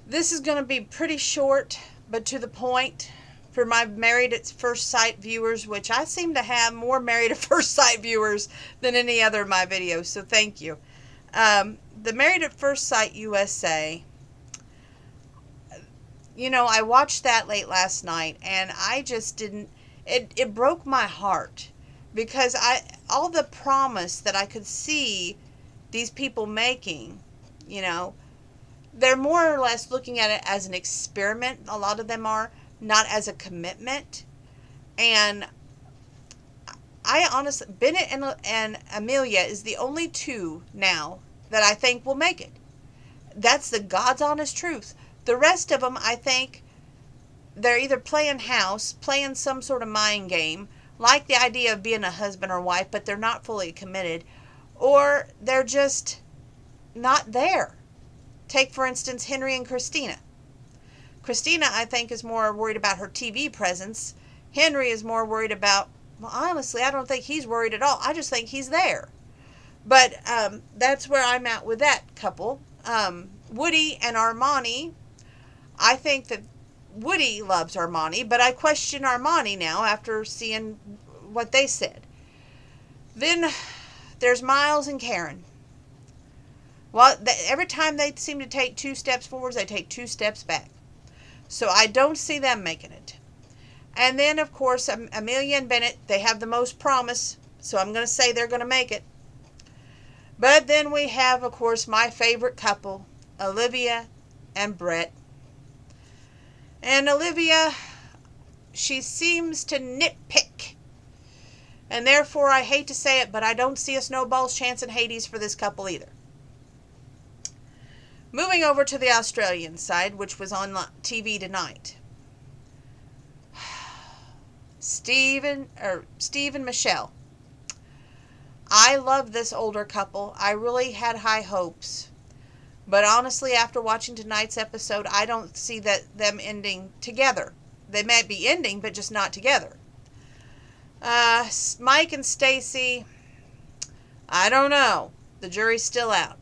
This is going to be pretty short, but to the point for my Married at First Sight viewers, which I seem to have more Married at First Sight viewers than any other of my videos, so thank you. The Married at First Sight USA, I watched that late last night, and I just didn't, it broke my heart, because all the promise that I could see these people making, they're more or less looking at it as an experiment. A lot of them are, not as a commitment. And I honestly, Bennett and Amelia is the only two now that I think will make it. That's the God's honest truth. The rest of them, I think, they're either playing house, playing some sort of mind game, like the idea of being a husband or wife, but they're not fully committed, or they're just not there. Take, for instance, Henry and Christina. Christina, I think, is more worried about her TV presence. Henry is more worried about, well, honestly, I don't think he's worried at all. I just think he's there. But that's where I'm at with that couple. Woody and Armani, I think that Woody loves Armani, but I question Armani now after seeing what they said. Then there's Miles and Karen. Well, every time they seem to take 2 steps forward, they take 2 steps back. So I don't see them making it. And then, of course, Amelia and Bennett, they have the most promise, so I'm going to say they're going to make it. But then we have, of course, my favorite couple, Olivia and Brett. And Olivia, she seems to nitpick. And therefore, I hate to say it, but I don't see a snowball's chance in Hades for this couple either. Moving over to the Australian side, which was on TV tonight. Steve and Michelle. I love this older couple. I really had high hopes. But honestly, after watching tonight's episode, I don't see them ending together. They might be ending, but just not together. Mike and Stacy, I don't know. The jury's still out.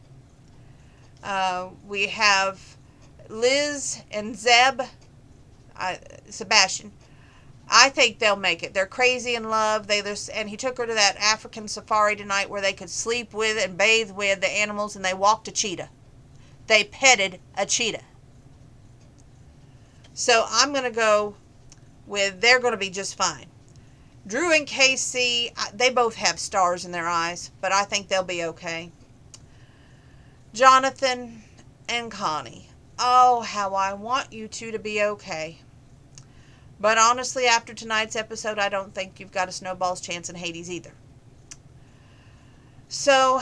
We have Liz and Zeb, Sebastian. I think they'll make it. They're crazy in love. And he took her to that African safari tonight where they could sleep with and bathe with the animals, and they walked a cheetah. They petted a cheetah. So I'm going to go with they're going to be just fine. Drew and Casey, they both have stars in their eyes, but I think they'll be okay. Jonathan and Connie. Oh, how I want you two to be okay. But honestly, after tonight's episode, I don't think you've got a snowball's chance in Hades either. So,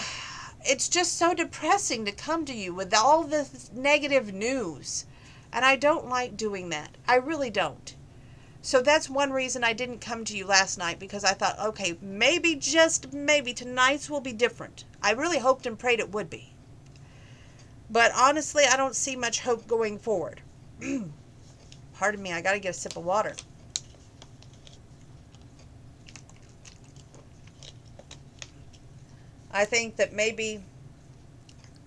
it's just so depressing to come to you with all this negative news. And I don't like doing that. I really don't. So that's one reason I didn't come to you last night, because I thought, okay, maybe, just maybe, tonight's will be different. I really hoped and prayed it would be. But honestly, I don't see much hope going forward. Pardon me, I got to get a sip of water. I think that maybe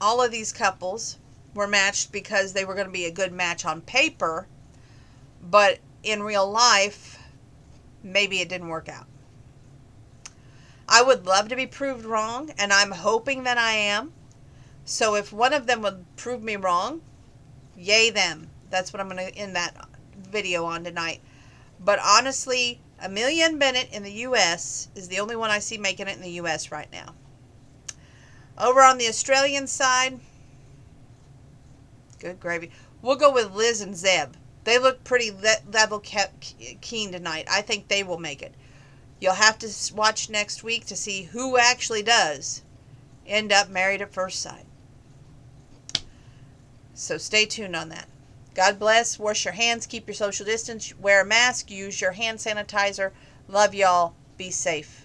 all of these couples were matched because they were going to be a good match on paper, but in real life, maybe it didn't work out. I would love to be proved wrong, and I'm hoping that I am. So if one of them would prove me wrong, yay them. That's what I'm going to end that video on tonight. But honestly, Amelia and Bennett in the U.S. is the only one I see making it in the U.S. right now. Over on the Australian side, good gravy. We'll go with Liz and Zeb. They look pretty level keen tonight. I think they will make it. You'll have to watch next week to see who actually does end up married at first sight. So stay tuned on that. God bless. Wash your hands. Keep your social distance. Wear a mask. Use your hand sanitizer. Love y'all. Be safe.